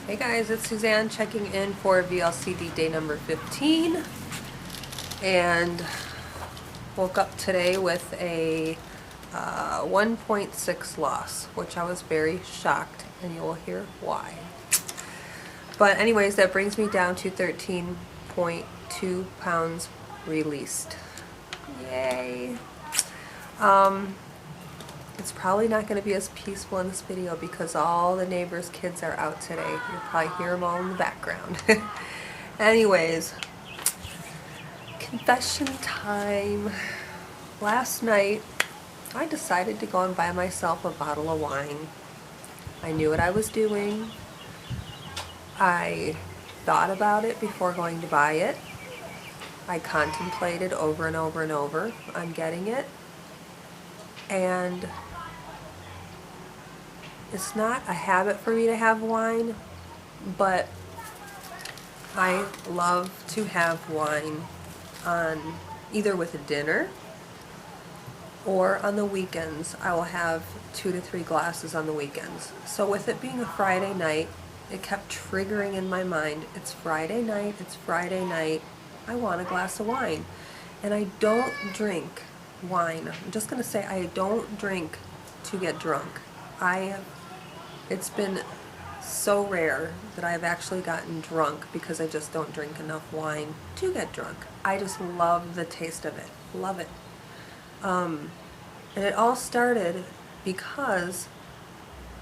Hey guys, it's Suzanne checking in for VLCD day number 15, and woke up today with a 1.6 loss, which I was very shocked, and you will hear why. But anyways, that brings me down to 13.2 pounds released. Yay! It's probably not going to be as peaceful in this video because all the neighbors' kids are out today. You'll probably hear them all in the background. Anyways, confession time. Last night, I decided to go and buy myself a bottle of wine. I knew what I was doing. I thought about it before going to buy it. I contemplated over and over and over on getting it. And it's not a habit for me to have wine, but I love to have wine on either with a dinner or on the weekends. I will have 2 to 3 glasses on the weekends. So with it being a Friday night, it kept triggering in my mind, it's Friday night, I want a glass of wine. And I don't drink wine. I'm just going to say I don't drink to get drunk. It's been so rare that I've actually gotten drunk because I just don't drink enough wine to get drunk. I just love the taste of it. Love it. And it all started because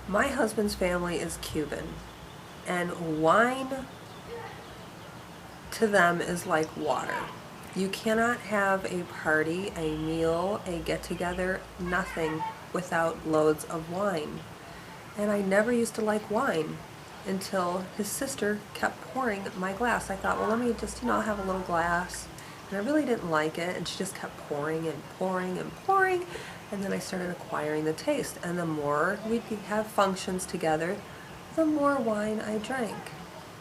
my husband's family is Cuban, and wine to them is like water. You cannot have a party, a meal, a get-together, nothing without loads of wine. And I never used to like wine until his sister kept pouring my glass. I thought, well, let me just, have a little glass. And I really didn't like it, and she just kept pouring and pouring and pouring. And then I started acquiring the taste. And the more we'd have functions together, the more wine I drank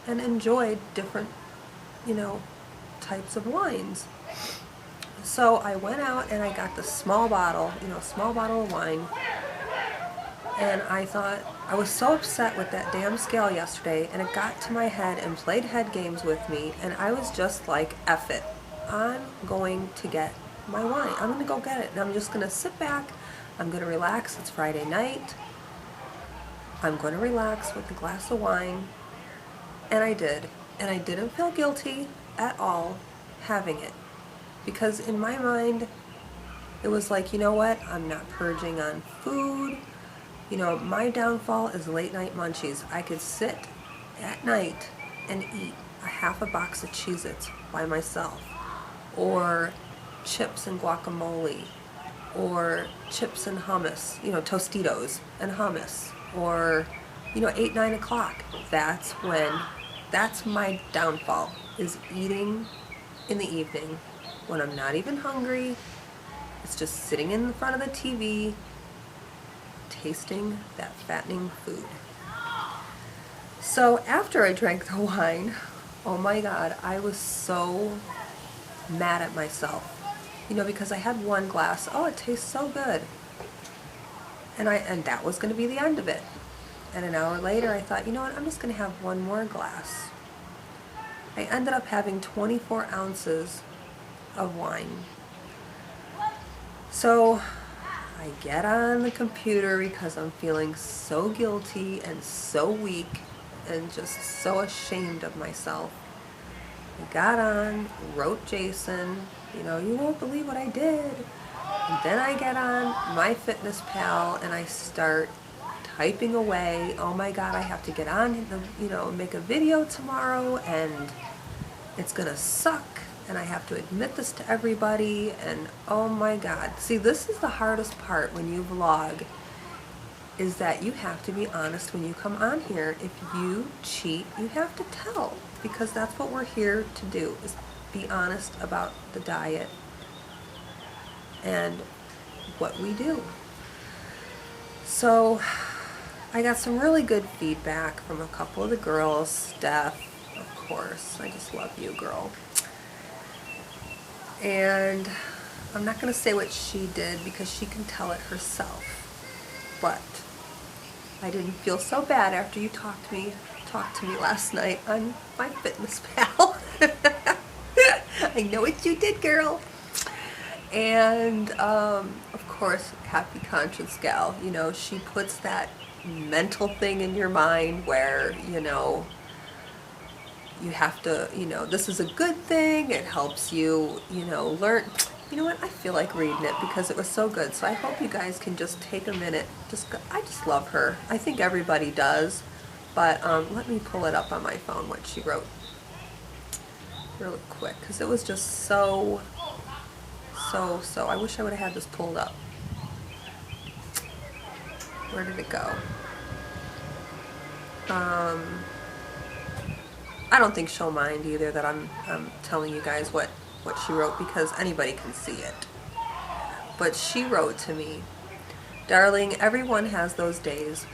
and enjoyed different, types of wines. So I went out and I got the small bottle, small bottle of wine. And I thought, I was so upset with that damn scale yesterday, and it got to my head and played head games with me, and I was just like, F it. I'm going to get my wine. I'm going to go get it, and I'm just going to sit back. I'm going to relax. It's Friday night. I'm going to relax with a glass of wine. And I did. And I didn't feel guilty at all having it. Because in my mind, it was like, you know what? I'm not purging on food. My downfall is late night munchies. I could sit at night and eat a half a box of Cheez-Its by myself, or chips and guacamole, or chips and hummus, Tostitos and hummus, or 8, 9 o'clock. That's my downfall, is eating in the evening when I'm not even hungry. It's just sitting in front of the TV, tasting that fattening food. So after I drank the wine, oh my God, I was so mad at myself. Because I had one glass. Oh, it tastes so good. And that was going to be the end of it. And an hour later, I thought, you know what, I'm just going to have one more glass. I ended up having 24 ounces of wine. So I get on the computer because I'm feeling so guilty and so weak and just so ashamed of myself. I got on, wrote Jason, you won't believe what I did. And then I get on MyFitnessPal and I start typing away. Oh my God, I have to get on, make a video tomorrow, and it's gonna suck. And I have to admit this to everybody, and oh my God. See, this is the hardest part when you vlog, is that you have to be honest when you come on here. If you cheat, you have to tell, because that's what we're here to do, is be honest about the diet and what we do. So I got some really good feedback from a couple of the girls. Steph, of course, I just love you, girl. And I'm not going to say what she did because she can tell it herself. But I didn't feel so bad after you talked talked to me last night on my Fitness Pal. I know what you did, girl. And of course, HappyConsciousGal, you know, she puts that mental thing in your mind where, you know, you have to, you know, this is a good thing. It helps you, you know, learn. You know what? I feel like reading it because it was so good. So I hope you guys can just take a minute. I just love her. I think everybody does. But let me pull it up on my phone, what she wrote really quick, because it was just so. I wish I would have had this pulled up. Where did it go? I don't think she'll mind either that I'm telling you guys what she wrote, because anybody can see it. But she wrote to me, "Darling, everyone has those days.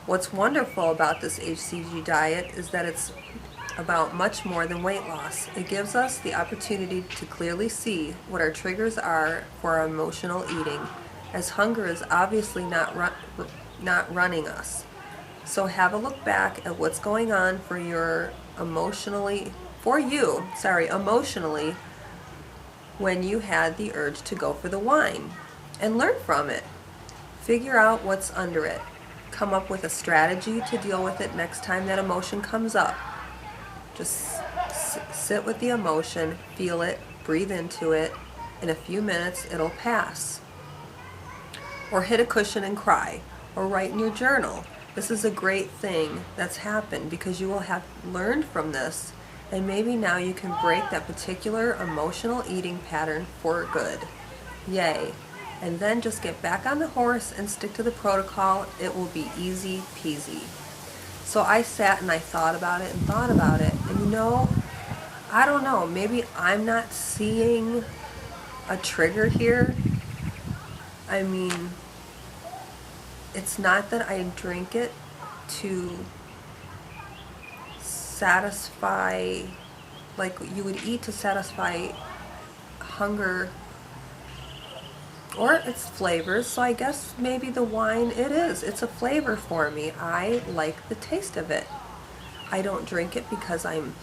What's wonderful about this HCG diet is that it's about much more than weight loss. It gives us the opportunity to clearly see what our triggers are for our emotional eating, as hunger is obviously not running us. So have a look back at what's going on for you emotionally when you had the urge to go for the wine, and learn from it. Figure out what's under it. Come up with a strategy to deal with it next time that emotion comes up. Just sit with the emotion, feel it, breathe into it. In a few minutes, it'll pass. Or hit a cushion and cry, or write in your journal. This is a great thing that's happened because you will have learned from this, and maybe now you can break that particular emotional eating pattern for good. Yay. And then just get back on the horse and stick to the protocol. It will be easy peasy." So I sat and I thought about it, and you know, I don't know, maybe I'm not seeing a trigger here. I mean, it's not that I drink it to satisfy, like you would eat to satisfy hunger, or it's flavors. So I guess maybe the wine, it's a flavor for me. I like the taste of it. I don't drink it because I'm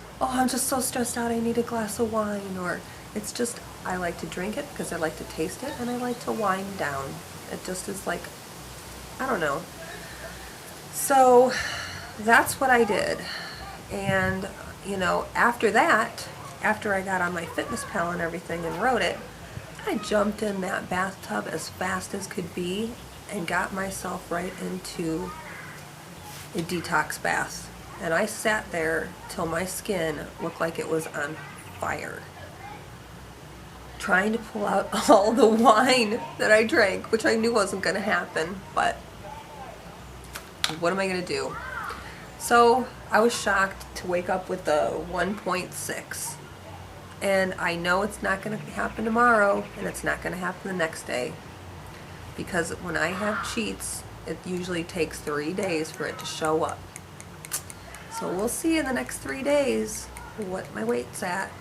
just so stressed out, I need a glass of wine, or it's just, I like to drink it because I like to taste it and I like to wind down. It just is like, I don't know. So that's what I did. And, you know, after that, after I got on my Fitness Pal and everything and wrote it, I jumped in that bathtub as fast as could be and got myself right into a detox bath. And I sat there till my skin looked like it was on fire, trying to pull out all the wine that I drank, which I knew wasn't going to happen, but what am I going to do? So I was shocked to wake up with the 1.6. And I know it's not going to happen tomorrow, and it's not going to happen the next day. Because when I have cheats, it usually takes 3 days for it to show up. So we'll see in the next 3 days what my weight's at.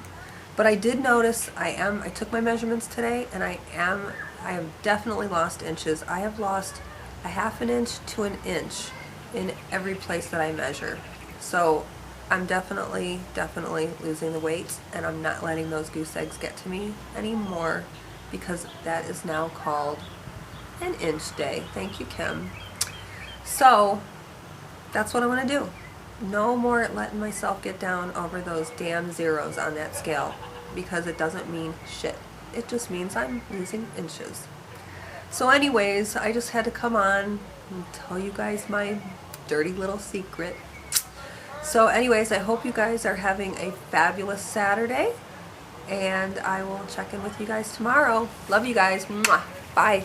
But I did notice I took my measurements today, and I have definitely lost inches. I have lost a ½ inch to an inch in every place that I measure. So I'm definitely losing the weight, and I'm not letting those goose eggs get to me anymore, because that is now called an inch day. Thank you, Kim. So that's what I'm going to do. No more letting myself get down over those damn zeros on that scale, because it doesn't mean shit. It just means I'm losing inches. So anyways, I just had to come on and tell you guys my dirty little secret. So anyways, I hope you guys are having a fabulous Saturday, and I will check in with you guys tomorrow. Love you guys. Mwah. Bye.